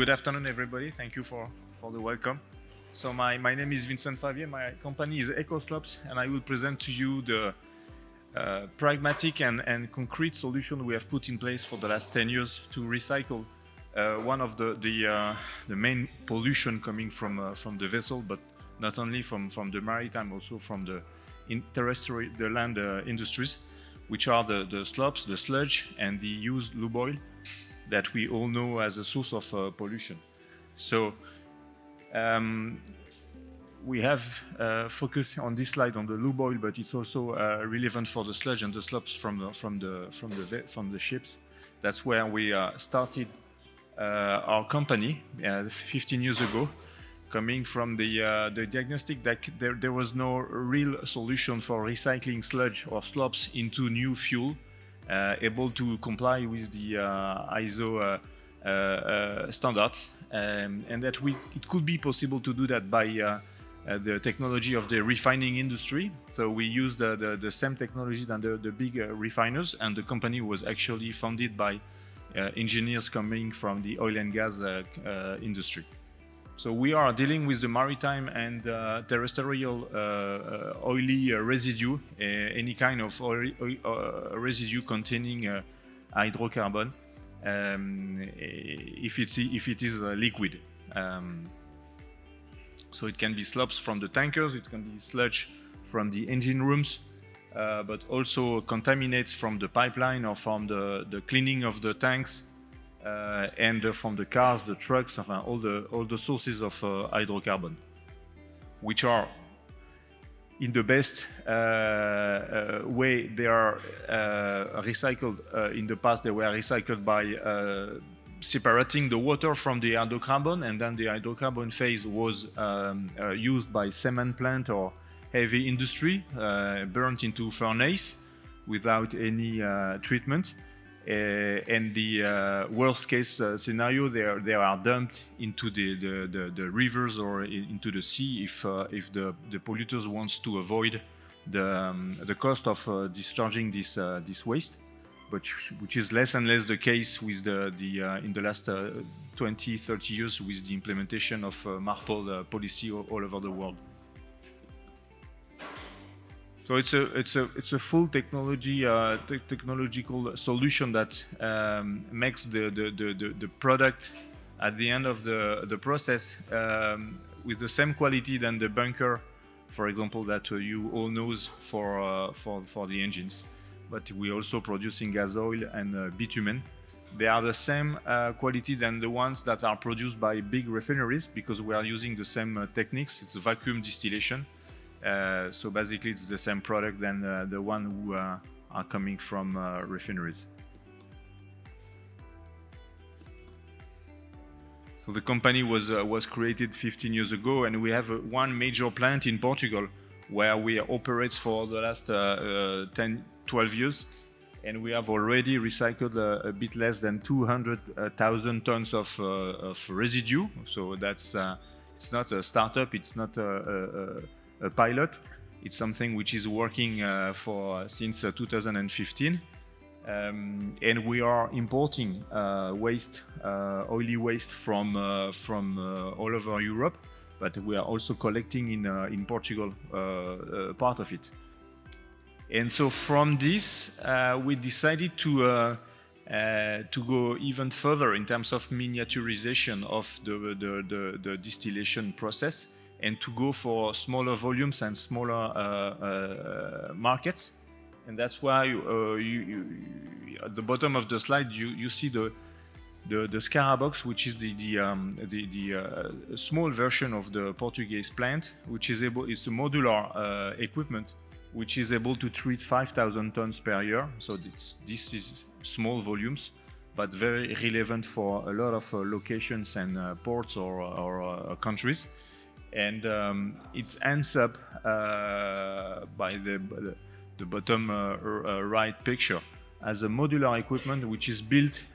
good afternoon, everybody. Thank you for the welcome. So my name is Vincent Favier. My company is ECOSLOPS, and I will present to you the pragmatic and concrete solution we have put in place for the last 10 years to recycle one of the main pollution coming from the vessel, but not only from the maritime, also from the terrestrial, the land industries, which are the slops, the sludge, and the used lube oil that we all know as a source of pollution. So we have focused on this slide on the lube oil, but it's also relevant for the sludge and the slops from the ships. That's where we started our company 15 years ago, coming from the diagnostic that there was no real solution for recycling sludge or slops into new fuel, able to comply with the ISO standards, and that it could be possible to do that by the technology of the refining industry. So we used the same technology than the big refiners, and the company was actually founded by engineers coming from the oil and gas industry. So we are dealing with the maritime and terrestrial oily residue, any kind of residue containing hydrocarbon, if it is liquid. So it can be slops from the tankers, it can be sludge from the engine rooms, but also contaminates from the pipeline or from the cleaning of the tanks, and from the cars, the trucks, all the sources of hydrocarbon, which are in the best way. They are recycled. In the past, they were recycled by separating the water from the hydrocarbon, and then the hydrocarbon phase was used by cement plant or heavy industry, burnt into furnace without any treatment. And the worst case scenario, they are dumped into the rivers or into the sea if the polluters wants to avoid the cost of discharging this waste, which is less and less the case with in the last 20-30 years with the implementation of MARPOL policy all over the world. So it's a full technological solution that makes the product at the end of the process with the same quality than the bunker, for example, that you all knows for the engines. But we're also producing gas oil and bitumen. They are the same quality than the ones that are produced by big refineries, because we are using the same techniques. It's vacuum distillation. So basically it's the same product than the one who are coming from refineries. So the company was created 15 years ago, and we have one major plant in Portugal where we operate for the last 10-12 years, and we have already recycled a bit less than 200,000 tons of residue. So that's it's not a startup, it's not a pilot. It's something which is working since 2015, and we are importing waste, oily waste from all over Europe, but we are also collecting in Portugal part of it. And so from this, we decided to go even further in terms of miniaturization of the distillation process, and to go for smaller volumes and smaller markets. And that's why at the bottom of the slide you see the Scarabox, which is the small version of the Portuguese plant, which is it's a modular equipment which is able to treat 5,000 tons per year. So this is small volumes, but very relevant for a lot of locations and ports or countries. And it ends up by the bottom right picture as a modular equipment which is built,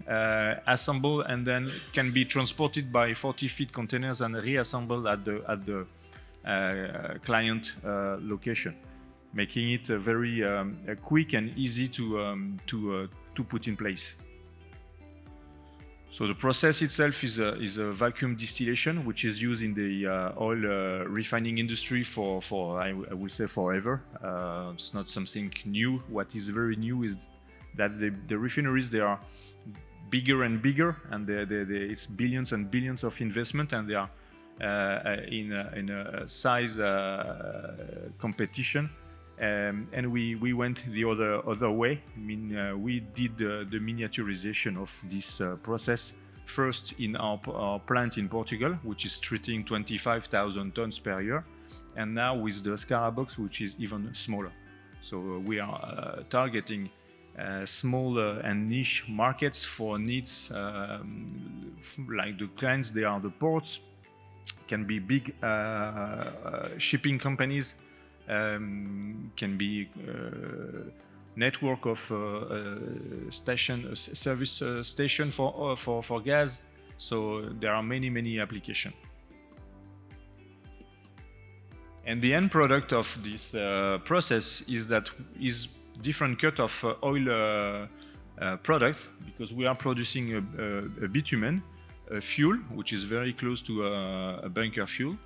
assembled, and then can be transported by 40-feet containers and reassembled at the client location, making it very quick and easy to put in place. So the process itself is a vacuum distillation, which is used in the oil refining industry for I will say forever. It's not something new. What is very new is that the refineries, they are bigger and bigger, and it's billions and billions of investment, and they are in a size competition. And we went the other way. I mean, we did the miniaturization of this process first in our plant in Portugal, which is treating 25,000 tons per year, and now with the Scarabox, which is even smaller. So we are targeting small and niche markets for needs like the clients. They are the ports, can be big shipping companies. Can be network of service station for gas. So there are many applications. And the end product of this process is different cut of oil products, because we are producing a bitumen, a fuel, which is very close to a bunker fuel,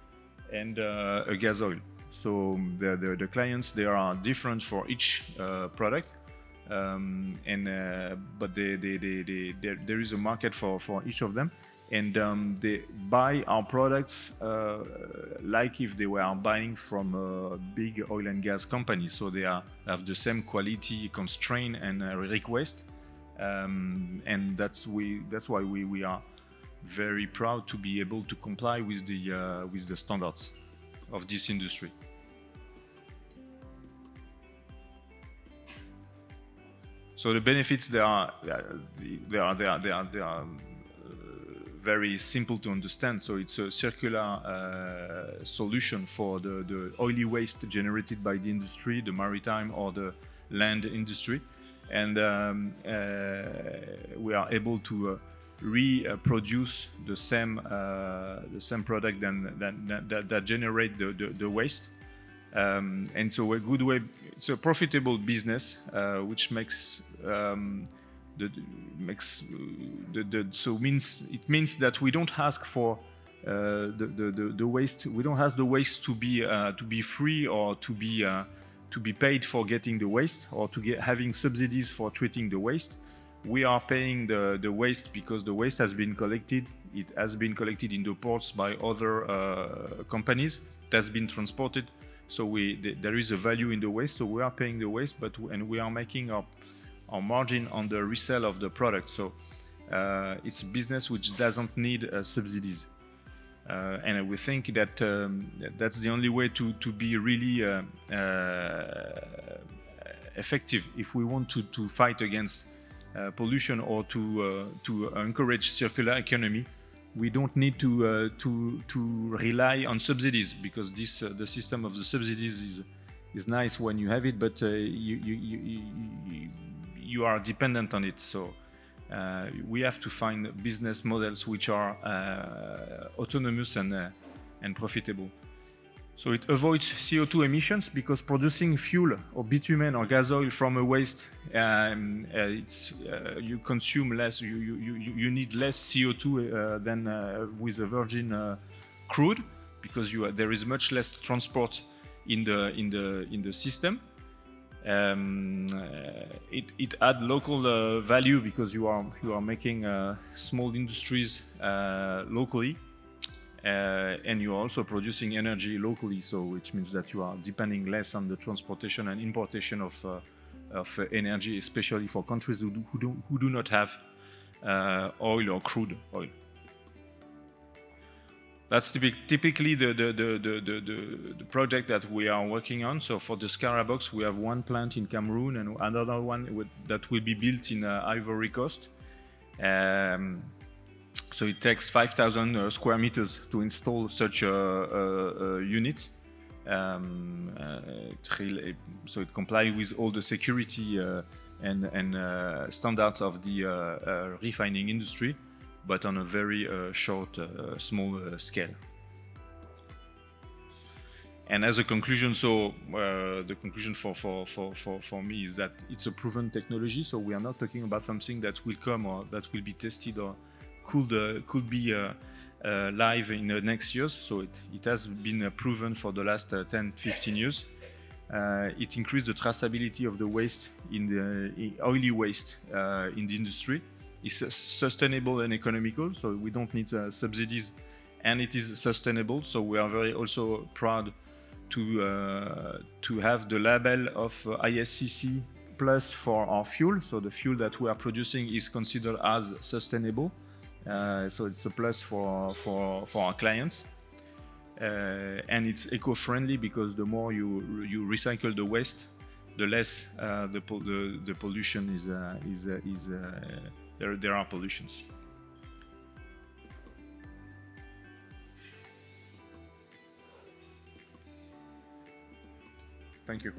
and a gas oil. So the clients, they are different for each product, but there is a market for each of them, and they buy our products like if they were buying from a big oil and gas company. So they have the same quality constraint and request, and that's why we are very proud to be able to comply with the standards of this industry. So the benefits, they are very simple to understand. So it's a circular solution for the oily waste generated by the industry, the maritime or the land industry, and we are able to reproduce the same product that generate the waste, and so a good way. It's a profitable business, which means means that we don't ask for the waste. We don't ask the waste to be free, or to be paid for getting the waste, or having subsidies for treating the waste. We are paying the waste because the waste has been collected. It has been collected in the ports by other companies. It has been transported. So there is a value in the waste. So we are paying the waste, and we are making our margin on the resale of the product. So it's a business which doesn't need subsidies. And we think that that's the only way to be really effective if we want to fight against pollution, or to encourage circular economy. We don't need to rely on subsidies, because the system of the subsidies is nice when you have it, but you are dependent on it. So we have to find business models which are autonomous and profitable. So it avoids CO2 emissions, because producing fuel or bitumen or gas oil from a waste, you consume less. You need less CO2 than with a virgin crude, because there is much less transport in the system. It adds local value, because you are making small industries locally. And you are also producing energy locally, so which means that you are depending less on the transportation and importation of energy, especially for countries who do not have oil or crude oil. That's typically the project that we are working on. So for the Scarabox, we have one plant in Cameroon and another one that will be built in Ivory Coast. So it takes 5,000 square meters to install such a unit. So it complies with all the security and standards of the refining industry, but on a very short, small scale. And as a conclusion, so the conclusion for me is that it's a proven technology. So we are not talking about something that will come or that will be tested or could be live in the next years. So it has been proven for the last 10-15 years. It increased the traceability of the waste in the oily waste in the industry. It's sustainable and economical, so we don't need subsidies, and it is sustainable. So we are very also proud to have the label of ISCC Plus for our fuel. So the fuel that we are producing is considered as sustainable. So it's a plus for our clients. And it's eco-friendly because the more you recycle the waste, the less the pollution there are pollutions. Thank you.